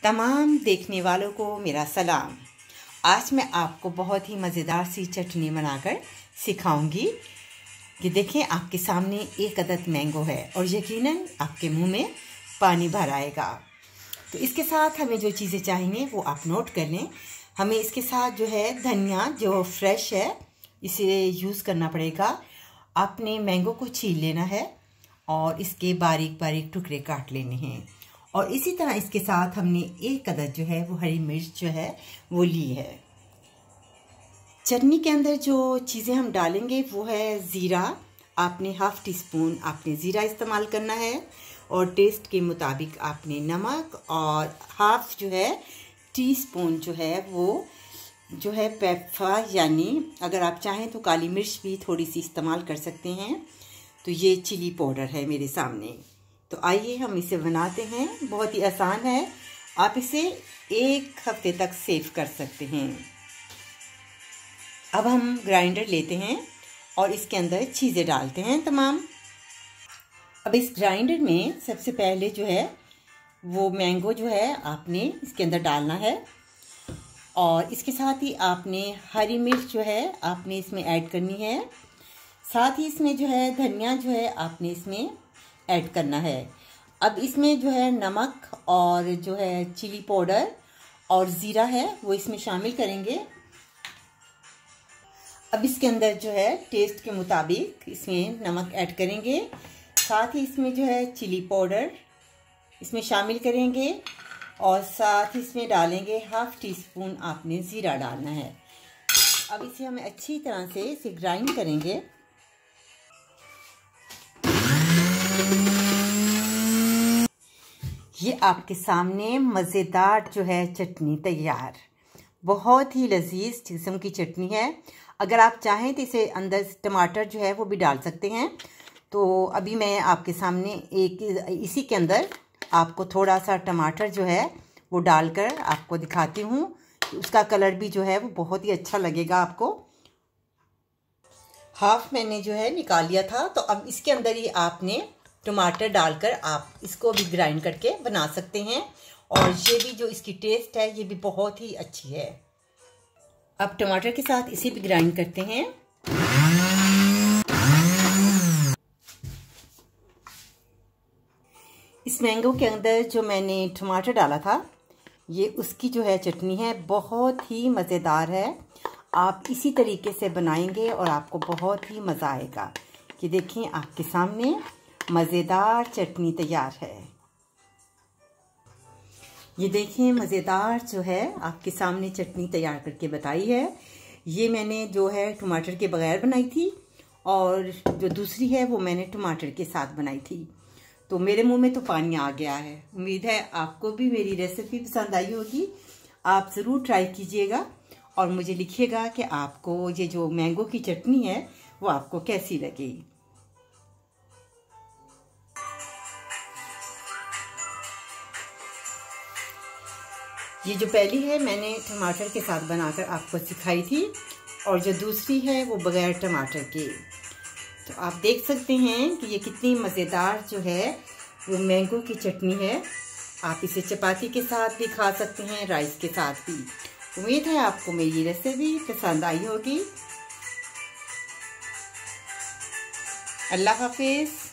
तमाम देखने वालों को मेरा सलाम। आज मैं आपको बहुत ही मज़ेदार सी चटनी बनाकर सिखाऊंगी कि देखें, आपके सामने एक अदद मैंगो है और यकीनन आपके मुंह में पानी भर आएगा। तो इसके साथ हमें जो चीज़ें चाहिए वो आप नोट कर लें। हमें इसके साथ जो है धनिया जो फ्रेश है इसे यूज़ करना पड़ेगा। आपने मैंगो को छील लेना है और इसके बारीक बारीक टुकड़े काट लेने हैं। और इसी तरह इसके साथ हमने एक अदद जो है वो हरी मिर्च जो है वो ली है। चटनी के अंदर जो चीज़ें हम डालेंगे वो है ज़ीरा। आपने हाफ़ टी स्पून आपने ज़ीरा इस्तेमाल करना है और टेस्ट के मुताबिक आपने नमक और हाफ़ जो है टी स्पून जो है वो जो है पेपा, यानी अगर आप चाहें तो काली मिर्च भी थोड़ी सी इस्तेमाल कर सकते हैं। तो ये चिली पाउडर है मेरे सामने। तो आइए हम इसे बनाते हैं। बहुत ही आसान है, आप इसे एक हफ्ते तक सेव कर सकते हैं। अब हम ग्राइंडर लेते हैं और इसके अंदर चीज़ें डालते हैं तमाम। अब इस ग्राइंडर में सबसे पहले जो है वो मैंगो जो है आपने इसके अंदर डालना है और इसके साथ ही आपने हरी मिर्च जो है आपने इसमें ऐड करनी है। साथ ही इसमें जो है धनिया जो है आपने इसमें ऐड करना है। अब इसमें जो है नमक और जो है चिली पाउडर और ज़ीरा है वो इसमें शामिल करेंगे। अब इसके अंदर जो है टेस्ट के मुताबिक इसमें नमक ऐड करेंगे। साथ ही इसमें जो है चिली पाउडर इसमें शामिल करेंगे और साथ ही इसमें डालेंगे हाफ़ टी स्पून आपने ज़ीरा डालना है। अब इसे हमें अच्छी तरह से इसे ग्राइंड करेंगे। ये आपके सामने मज़ेदार जो है चटनी तैयार। बहुत ही लजीज किस्म की चटनी है। अगर आप चाहें तो इसे अंदर टमाटर जो है वो भी डाल सकते हैं। तो अभी मैं आपके सामने इसी के अंदर आपको थोड़ा सा टमाटर जो है वो डालकर आपको दिखाती हूँ। उसका कलर भी जो है वो बहुत ही अच्छा लगेगा आपको। हाफ मैंने जो है निकाल लिया था। तो अब इसके अंदर ही आपने टमाटर डालकर आप इसको भी ग्राइंड करके बना सकते हैं और ये भी जो इसकी टेस्ट है ये भी बहुत ही अच्छी है। अब टमाटर के साथ इसे भी ग्राइंड करते हैं। इस मैंगो के अंदर जो मैंने टमाटर डाला था ये उसकी जो है चटनी है, बहुत ही मज़ेदार है। आप इसी तरीके से बनाएंगे और आपको बहुत ही मज़ा आएगा। कि देखें, आपके सामने मज़ेदार चटनी तैयार है। ये देखिए मज़ेदार जो है आपके सामने चटनी तैयार करके बताई है। ये मैंने जो है टमाटर के बगैर बनाई थी और जो दूसरी है वो मैंने टमाटर के साथ बनाई थी। तो मेरे मुंह में तो पानी आ गया है। उम्मीद है आपको भी मेरी रेसिपी पसंद आई होगी। आप ज़रूर ट्राई कीजिएगा और मुझे लिखिएगा कि आपको ये जो मैंगो की चटनी है वो आपको कैसी लगी। ये जो पहली है मैंने टमाटर के साथ बनाकर आपको सिखाई थी और जो दूसरी है वो बगैर टमाटर के। तो आप देख सकते हैं कि ये कितनी मज़ेदार जो है वो मैंगो की चटनी है। आप इसे चपाती के साथ भी खा सकते हैं, राइस के साथ भी। उम्मीद है आपको मेरी रेसिपी पसंद आई होगी। अल्लाह हाफिज़।